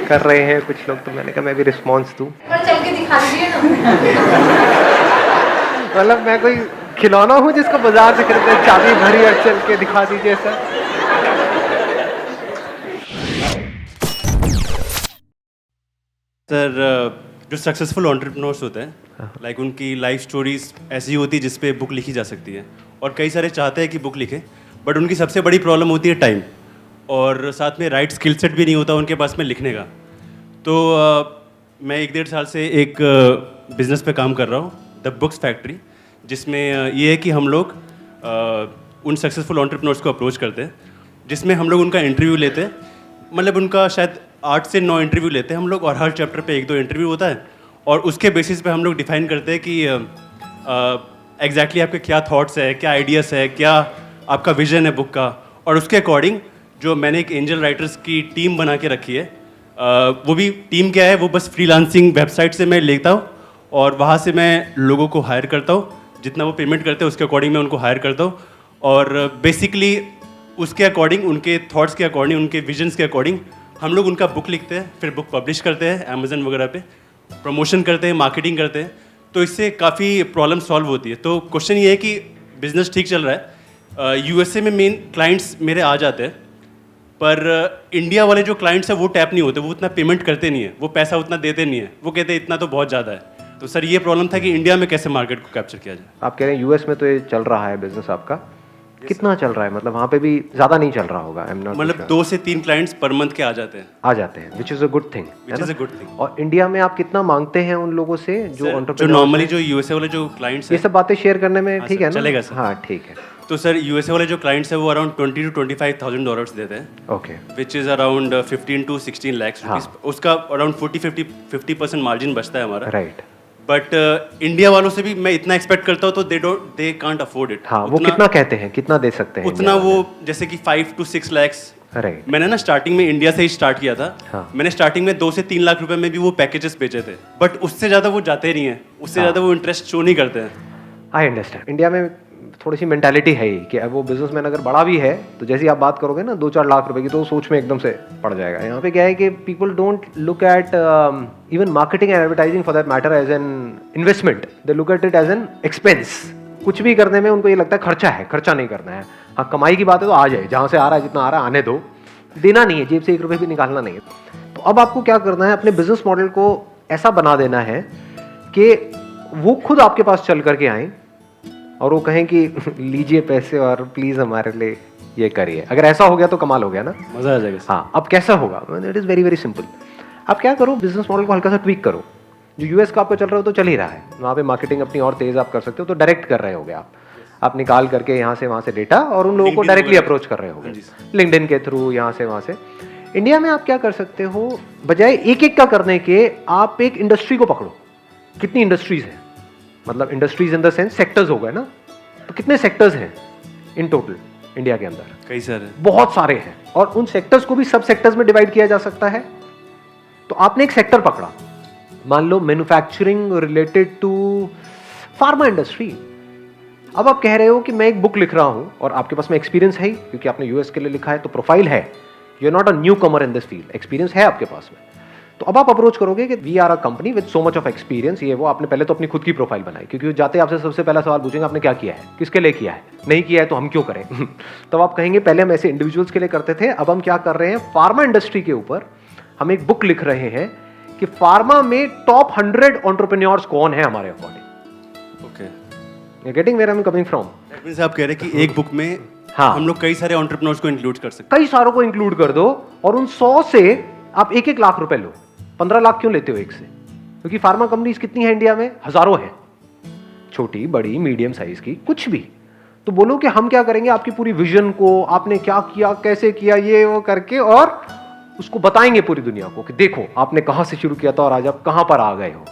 कर रहे हैं कुछ लोग, तो मैंने कहा मैं भी रिस्पॉन्स दूं। पर चल के दिखा दीजिए ना। मतलब मैं कोई खिलौना हूँ जिसको बाजार से खरीदते हैं, चाबी भरी और चल के दिखा दीजिए सर। सर, जो सक्सेसफुल एंटरप्रेन्योर्स होते हैं, लाइक उनकी लाइफ स्टोरीज ऐसी होती है जिस पे बुक लिखी जा सकती है, और कई सारे चाहते हैं कि बुक लिखें, बट उनकी सबसे बड़ी प्रॉब्लम होती है टाइम, और साथ में राइट स्किल सेट भी नहीं होता उनके पास में लिखने का। तो मैं 1-1.5 साल से एक बिज़नेस पे काम कर रहा हूँ, द बुक्स फैक्ट्री, जिसमें ये है कि हम लोग उन सक्सेसफुल एंटरप्रेन्योर्स को अप्रोच करते हैं, जिसमें हम लोग उनका इंटरव्यू लेते हैं। मतलब उनका शायद 8 से 9 इंटरव्यू लेते हैं हम लोग, और हर चैप्टर पे 1-2 इंटरव्यू होता है, और उसके बेसिस पे हम लोग डिफाइन करते हैं कि एग्जैक्टली आपके क्या थॉट्स है, क्या आइडियाज़ है, क्या आपका विजन है बुक का, और उसके अकॉर्डिंग जो मैंने एक एंजल राइटर्स की टीम बना के रखी है, वो भी टीम क्या है, वो बस फ्रीलांसिंग वेबसाइट से मैं लेता हूँ और वहाँ से मैं लोगों को हायर करता हूँ, जितना वो पेमेंट करते हैं उसके अकॉर्डिंग मैं उनको हायर करता हूँ, और बेसिकली उसके अकॉर्डिंग, उनके थॉट्स के अकॉर्डिंग, उनके विजन्स के अकॉर्डिंग हम लोग उनका बुक लिखते हैं, फिर बुक पब्लिश करते हैं अमेजन वगैरह पे, प्रमोशन करते हैं, मार्केटिंग करते हैं, तो इससे काफ़ी प्रॉब्लम सॉल्व होती है। तो क्वेश्चन ये है कि बिज़नेस ठीक चल रहा है, यूएसए में मेन क्लाइंट्स मेरे आ जाते हैं, पर इंडिया वाले जो क्लाइंट्स हैं वो टैप नहीं होते, वो उतना पेमेंट करते नहीं है, वो पैसा उतना देते नहीं है, वो कहते हैं इतना तो बहुत ज़्यादा है। तो सर ये प्रॉब्लम था कि इंडिया में कैसे मार्केट को कैप्चर किया जाए। आप कह रहे हैं यूएस में तो ये चल रहा है बिजनेस आपका, कितना चल रहा है? मतलब वहाँ पे भी ज़्यादा नहीं चल रहा होगा। मतलब 2 से 3 क्लाइंट्स पर मंथ के आ जाते हैं, which is a good thing. Which is a good thing. और इंडिया में आप कितना मांगते हैं उन लोगों से जो जो नॉर्मली जो यूएसए वाले जो क्लाइंट्स ये हैं, सब बातें शेयर करने में ठीक है ना? चलेगा सर। हाँ ठीक है। तो सर यूएसए वाले जो क्लाइंट्स हैं वो अराउंड $20,000 to $25,000 देते हैं, okay, which is around 15 to 16 lakhs rupees. उसका अराउंड 40-50% मार्जिन बचता है हमारा, राइट। बट इंडिया वालों से भी मैं इतना एक्सपेक्ट करता हूँ, तो दे कांट अफोर्ड इट। हाँ, वो कितना कहते हैं, कितना दे सकते हैं? उतना वो जैसे कि 5 to 6 lakhs। राइट। मैंने ना स्टार्टिंग में इंडिया से ही स्टार्ट किया था। हाँ। मैंने स्टार्टिंग में 2 से 3 लाख रुपए में भी वो पैकेजेस बेचे थे, बट उससे ज़्यादा वो जाते नहीं है, उससे ज़्यादा वो इंटरेस्ट शो नहीं करते हैं। I understand. इंडिया में थोड़ी सी मेंटालिटी है ही कि अब वो बिजनेसमैन अगर बड़ा भी है तो जैसे आप बात करोगे ना 2-4 लाख रुपए की, तो सोच में एकदम से पड़ जाएगा। यहाँ पे क्या है कि people don't look at even marketing and advertising for that matter as an investment, they look at it as an expense. कुछ भी करने में उनको ये लगता है खर्चा है, खर्चा नहीं करना है। हाँ, कमाई की बात है तो आ जाए, जहाँ से आ रहा है, जितना आ रहा है आने दो, देना नहीं है, जेब से 1 रुपये भी निकालना नहीं है। तो अब आपको क्या करना है, अपने बिजनेस मॉडल को ऐसा बना देना है कि वो खुद आपके पास चल करके आए और वो कहें कि लीजिए पैसे और प्लीज हमारे लिए ये करिए। अगर ऐसा हो गया तो कमाल हो गया ना, मज़ा आ जाएगा। हाँ, अब कैसा होगा? It is very very simple. आप क्या करो, बिजनेस मॉडल को हल्का सा ट्वीक करो। जो यूएस का आपको चल रहा हो तो चल ही रहा है, वहाँ पे मार्केटिंग अपनी और तेज आप कर सकते हो, तो डायरेक्ट कर रहे होगे आप निकाल करके यहाँ से वहाँ से डेटा और उन लोगों को डायरेक्टली अप्रोच कर रहे होगे, लिंक्डइन के थ्रू, यहाँ से वहाँ से। इंडिया में आप क्या कर सकते हो, बजाय एक एक का करने के आप एक इंडस्ट्री को पकड़ो। कितनी इंडस्ट्रीज हैं, मतलब industries in the sense sectors हो गए ना, तो कितने सेक्टर्स हैं इन टोटल इंडिया के अंदर? कई सारे, बहुत सारे हैं, और उन सेक्टर्स को भी सब सेक्टर्स में डिवाइड किया जा सकता है। तो आपने एक सेक्टर पकड़ा, मान लो manufacturing related to pharma industry. अब आप कह रहे हो कि मैं एक बुक लिख रहा हूं, और आपके पास में एक्सपीरियंस है ही, क्योंकि आपने यूएस के लिए लिखा है, तो प्रोफाइल है, you are not a newcomer in this field, experience है आपके पास में। तो अब आप अप्रोच करोगे कि we are a company with so much of experience, ये वो। आपने पहले तो अपनी खुद की प्रोफाइल बनाई, क्योंकि जाते आपसे सबसे पहला सवाल पूछेंगे आपने क्या किया है, किसके लिए किया है, नहीं किया है तो हम क्यों करें। तब आप कहेंगे पहले हम ऐसे इंडिविजुअल्स के लिए करते थे, अब हम क्या कर रहे हैं, फार्मा इंडस्ट्री के ऊपर हम एक बुक लिख रहे हैं कि फार्मा में टॉप 100 एंटरप्रेन्योर्स कौन है हमारे according. Okay, you getting where I am coming from? That means आप कह रहे हैं कि एक बुक में हाँ, हम लोग कई सारे एंटरप्रेन्योर्स को इंक्लूड कर सकते कई सारों को इंक्लूड कर दो, और उन 100 से आप 1-1 लाख रुपए लो। 15 लाख क्यों लेते हो एक से? क्योंकि फार्मा कंपनीज कितनी है इंडिया में? हजारों हैं, छोटी बड़ी मीडियम साइज की, कुछ भी। तो बोलो कि हम क्या करेंगे, आपकी पूरी विजन को, आपने क्या किया, कैसे किया, ये वो करके, और उसको बताएंगे पूरी दुनिया को कि देखो आपने कहां से शुरू किया था और आज आप कहां पर आ गए हो,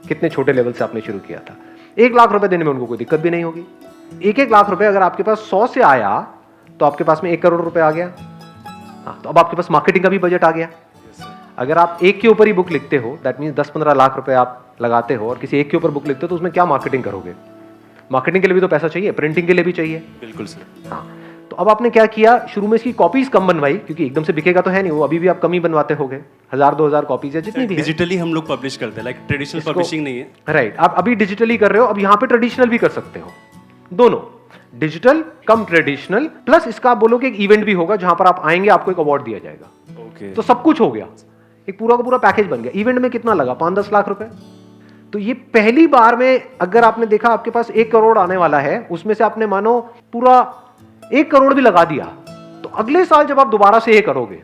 कितने छोटे लेवल से आपने शुरू किया था। 1 लाख रुपए देने में उनको कोई दिक्कत भी नहीं होगी। 1-1 लाख रुपए अगर आपके पास 100 से आया तो आपके पास में 1 करोड़ रुपए आ गया। हाँ, तो अब आपके पास मार्केटिंग का भी बजट आ गया। अगर आप एक के ऊपर ही बुक लिखते हो, दैट मीन्स 10-15 लाख रुपए आप लगाते हो, और किसी एक के ऊपर बुक लिखते हो, तो उसमें क्या मार्केटिंग करोगे? मार्केटिंग के लिए भी तो पैसा चाहिए, प्रिंटिंग के लिए भी चाहिए। बिल्कुल सर। हाँ, तो अब आपने क्या किया, शुरू में इसकी कॉपीज कम बनवाई, क्योंकि एकदम से बिकेगा तो है नहीं वो, अभी भी आप कम ही बनवाते होगे, 1000-2000 कॉपीज है जितनी भी है। डिजिटली हम लोग पब्लिश करते हैं, लाइक ट्रेडिशनल पब्लिशिंग नहीं है। राइट, आप अभी डिजिटली कर रहे हो, अब यहाँ पे ट्रेडिशनल भी कर सकते हो, दोनों, डिजिटल कम ट्रेडिशनल, प्लस इसका आप बोलोगे एक इवेंट भी होगा जहां पर आप आएंगे, आपको एक अवार्ड दिया जाएगा। ओके, तो सब कुछ हो गया, एक पूरा का पूरा पैकेज बन गया। इवेंट में कितना लगा, 5-10 लाख रुपए। तो ये पहली बार में अगर आपने देखा आपके पास 1 करोड़ आने वाला है, उसमें से आपने मानो पूरा 1 करोड़ भी लगा दिया, तो अगले साल जब आप दोबारा से ये करोगे,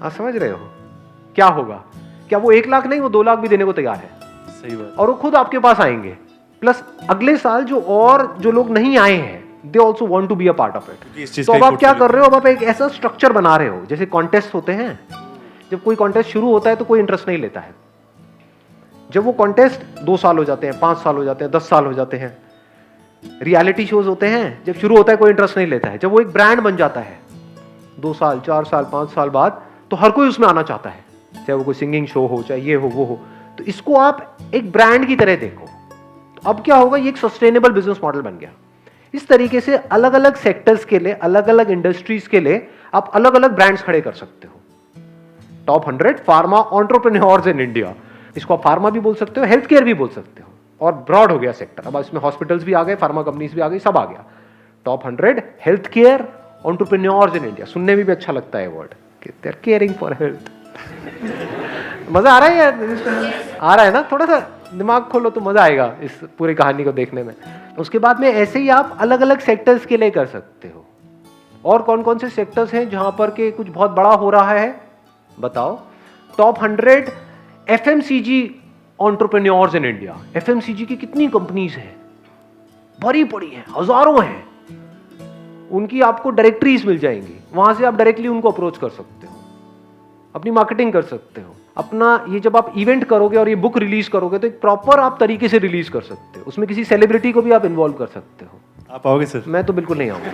आप समझ रहे हो क्या होगा? क्या वो 1 लाख नहीं, वो 2 लाख भी देने को तैयार है। सही बात। और वो खुद आपके पास आएंगे, प्लस अगले साल जो लोग नहीं आए हैं, they also want to be a part of it. तो अब आप क्या कर रहे हो, अब आप एक ऐसा स्ट्रक्चर बना रहे हो, जैसे कॉन्टेस्ट होते हैं, जब कोई कॉन्टेस्ट शुरू होता है तो कोई इंटरेस्ट नहीं लेता है, जब वो कॉन्टेस्ट 2 साल हो जाते हैं, 5 साल हो जाते हैं, 10 साल हो जाते हैं, रियलिटी शोज होते हैं, जब शुरू होता है कोई इंटरेस्ट नहीं लेता है, जब वो एक ब्रांड बन जाता है 2 साल 4 साल 5 साल बाद, तो हर कोई उसमें आना चाहता है, चाहे वो कोई सिंगिंग शो हो, चाहे ये हो वो हो। तो इसको आप एक ब्रांड की तरह देखो। तो अब क्या होगा, ये एक सस्टेनेबल बिजनेस मॉडल बन गया। इस तरीके से अलग अलग सेक्टर्स के लिए, अलग अलग इंडस्ट्रीज के लिए आप अलग अलग ब्रांड्स खड़े कर सकते हो। Top 100 pharma entrepreneurs in India, इसको आप फार्मा भी बोल सकते हो, हेल्थ केयर भी बोल सकते हो, और ब्रॉड हो गया सेक्टर। अब इसमें हॉस्पिटल्स भी आ गए, फार्मा कंपनीज भी आ गई, सब आ गया। Top 100 health care entrepreneurs in India, सुनने में भी अच्छा लगता है वर्ड, कि they are caring for health. मजा आ रहा है यार, आ रहा है ना? थोड़ा सा दिमाग खोलो तो मजा आएगा इस पूरी कहानी को देखने में। उसके बाद में ऐसे ही आप अलग अलग सेक्टर्स के लिए कर सकते हो। और कौन कौन से सेक्टर्स हैं जहां पर के कुछ बहुत बड़ा हो रहा है, बताओ? Top 100 FMCG entrepreneurs in India. FMCG की कितनी कंपनीज हैं, भरी पड़ी हैं, हजारों हैं। उनकी आपको डायरेक्टरीज मिल जाएंगी, वहां से आप डायरेक्टली उनको अप्रोच कर सकते हो, अपनी मार्केटिंग कर सकते हो। अपना ये जब आप इवेंट करोगे और ये बुक रिलीज करोगे, तो एक प्रॉपर आप तरीके से रिलीज कर सकते हो, उसमें किसी सेलिब्रिटी को भी आप इन्वॉल्व कर सकते हो। आप आओगे सर? मैं तो बिल्कुल नहीं आऊंगा।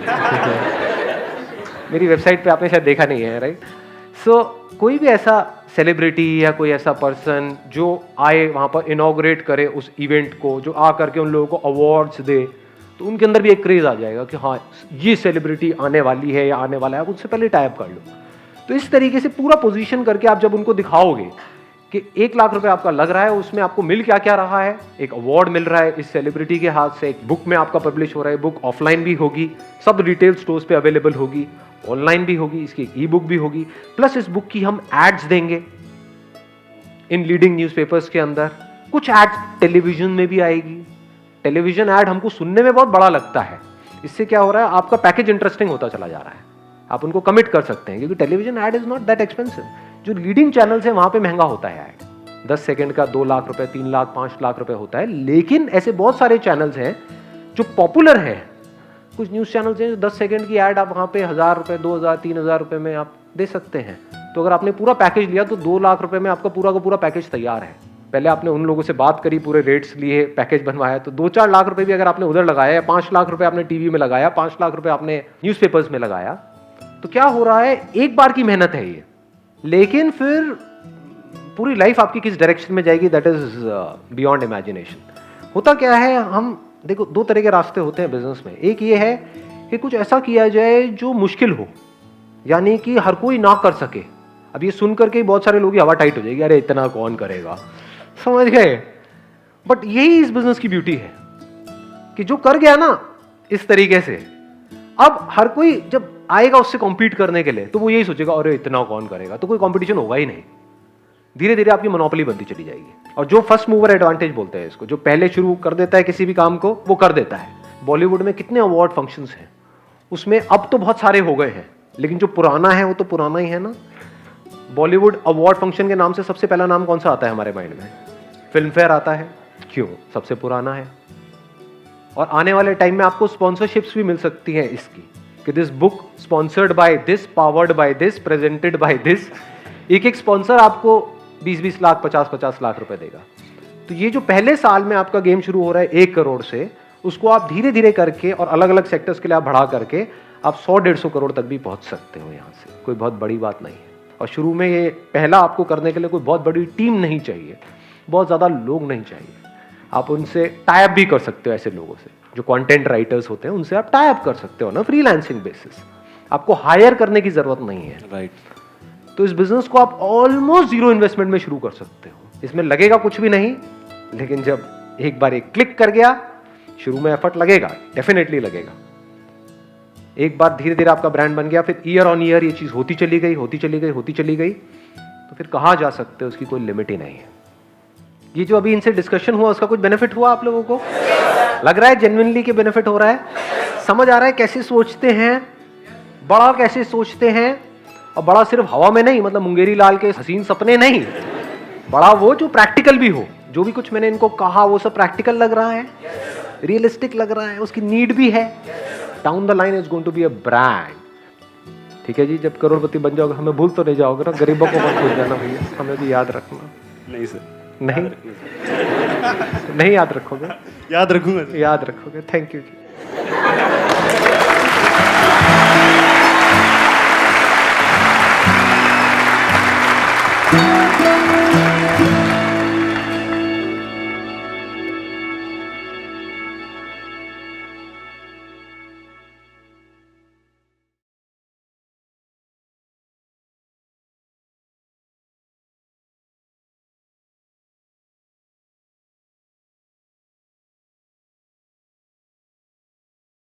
मेरी वेबसाइट पे आपने शायद देखा नहीं है, राइट? सो कोई भी ऐसा सेलिब्रिटी या कोई ऐसा पर्सन जो आए वहाँ पर, इनॉग्रेट करे उस इवेंट को, जो आ करके उन लोगों को अवार्ड्स दे, तो उनके अंदर भी एक क्रेज आ जाएगा कि हाँ ये सेलिब्रिटी आने वाली है या आने वाला है, आप उससे पहले टाइप कर लो। तो इस तरीके से पूरा पोजीशन करके आप जब उनको दिखाओगे कि 1 लाख रुपए आपका लग रहा है, उसमें आपको मिल क्या क्या रहा है, एक अवार्ड मिल रहा है इस सेलिब्रिटी के हाथ से, एक बुक में आपका पब्लिश हो रहा है, बुक ऑफलाइन भी होगी, सब रिटेल स्टोर्स पे अवेलेबल होगी, ऑनलाइन भी होगी, इसकी ई बुक भी होगी, प्लस इस बुक की हम एड्स देंगे इन लीडिंग न्यूज़पेपर्स के अंदर, कुछ एड्स टेलीविजन में भी आएगी। टेलीविजन एड हमको सुनने में बहुत बड़ा लगता है, इससे क्या हो रहा है, आपका पैकेज इंटरेस्टिंग होता चला जा रहा है, आप उनको कमिट कर सकते हैं, क्योंकि television ad is not that expensive. जो लीडिंग चैनल्स है वहां पे महंगा होता है एड, 10 सेकंड का 2 लाख रुपए, 3 लाख 5 लाख रुपए होता है। लेकिन ऐसे बहुत सारे चैनल्स हैं जो पॉपुलर हैं, कुछ न्यूज चैनल्स हैं जो 10 सेकंड की एड आप वहां पे 1000 रुपए, 2000, 3000 रुपए में आप दे सकते हैं। तो अगर आपने पूरा पैकेज लिया तो 2 लाख रुपए में आपका पूरा का पूरा पैकेज तैयार है। पहले आपने उन लोगों से बात करी, पूरे रेट्स लिए, पैकेज बनवाया, तो 2-4 लाख रुपए भी अगर आपने उधर लगाया, 5 लाख रुपए आपने टीवी में लगाया, 5 लाख रुपए आपने न्यूज़पेपर्स में लगाया, तो क्या हो रहा है, एक बार की मेहनत है ये, लेकिन फिर पूरी लाइफ आपकी किस डायरेक्शन में जाएगी, दैट इज बियॉन्ड इमेजिनेशन। होता क्या है, हम देखो 2 तरह के रास्ते होते हैं बिजनेस में। एक ये है कि कुछ ऐसा किया जाए जो मुश्किल हो, यानी कि हर कोई ना कर सके। अब ये सुन करके बहुत सारे लोग की हवा टाइट हो जाएगी, अरे इतना कौन करेगा, समझ गए? बट यही इस बिजनेस की ब्यूटी है कि जो कर गया ना इस तरीके से, अब हर कोई जब आएगा उससे कॉम्पीट करने के लिए, तो वो यही सोचेगा अरे इतना कौन करेगा, तो कोई कंपटीशन होगा ही नहीं। धीरे धीरे आपकी मोनोपोली बनती चली जाएगी। और जो फर्स्ट मूवर एडवांटेज बोलते हैं इसको, जो पहले शुरू कर देता है किसी भी काम को, वो कर देता है। बॉलीवुड में कितने अवार्ड फंक्शंस हैं, उसमें अब तो बहुत सारे हो गए हैं, लेकिन जो पुराना है वो तो पुराना ही है ना। बॉलीवुड अवार्ड फंक्शन के नाम से सबसे पहला नाम कौन सा आता है हमारे माइंड में? फिल्म फेयर आता है। क्यों? सबसे पुराना है। और आने वाले टाइम में आपको स्पॉन्सरशिप्स भी मिल सकती हैं इसकी, कि this book sponsored by this, powered by this, presented by this. एक एक स्पॉन्सर आपको 20-20 लाख, 50-50 लाख रुपए देगा। तो ये जो पहले साल में आपका गेम शुरू हो रहा है 1 करोड़ से, उसको आप धीरे धीरे करके और अलग अलग सेक्टर्स के लिए आप बढ़ा करके आप 100-150 करोड़ तक भी पहुंच सकते हो। यहाँ से कोई बहुत बड़ी बात नहीं है। और शुरू में ये पहला आपको करने के लिए कोई बहुत बड़ी टीम नहीं चाहिए, बहुत ज़्यादा लोग नहीं चाहिए, आप उनसे टाई अप भी कर सकते हो ऐसे लोगों से। जो कंटेंट राइटर्स होते हैं उनसे आप टाई अप कर सकते हो ना फ्रीलांसिंग बेसिस, आपको हायर करने की जरूरत नहीं है। राइट। तो इस बिजनेस को आप ऑलमोस्ट जीरो इन्वेस्टमेंट में शुरू कर सकते हो। इसमें लगेगा कुछ भी नहीं, लेकिन जब एक बार एक क्लिक कर गया, शुरू में एफर्ट लगेगा, डेफिनेटली लगेगा। एक बार धीरे धीरे आपका ब्रांड बन गया, फिर ईयर ऑन ईयर ये चीज होती चली गई, तो फिर कहाँ जा सकते हो, उसकी कोई लिमिट ही नहीं है। ये जो अभी इनसे डिस्कशन हुआ, उसका कुछ बेनिफिट हुआ आप लोगों को? लग रहा है जेन्युइनली कि बेनिफिट हो रहा है? समझ आ रहा है कैसे सोचते हैं, बड़ा कैसे सोचते हैं? और बड़ा सिर्फ हवा में नहीं, मतलब मुंगेरी लाल के हसीन सपने नहीं, बड़ा वो जो प्रैक्टिकल भी हो। जो भी कुछ मैंने इनको कहा वो सब प्रैक्टिकल लग रहा है, रियलिस्टिक लग रहा है, उसकी नीड भी है। Down the line is going to be a brand. ठीक है जी, जब करोड़पति बन जाओगे हमें भूल तो नहीं जाओगे ना, गरीबों को मत भूल जाना भैया, हमें भी याद रखना। नहीं सर, नहीं नहीं याद रखोगे? याद रखूंगा। याद रखोगे। Thank you ji.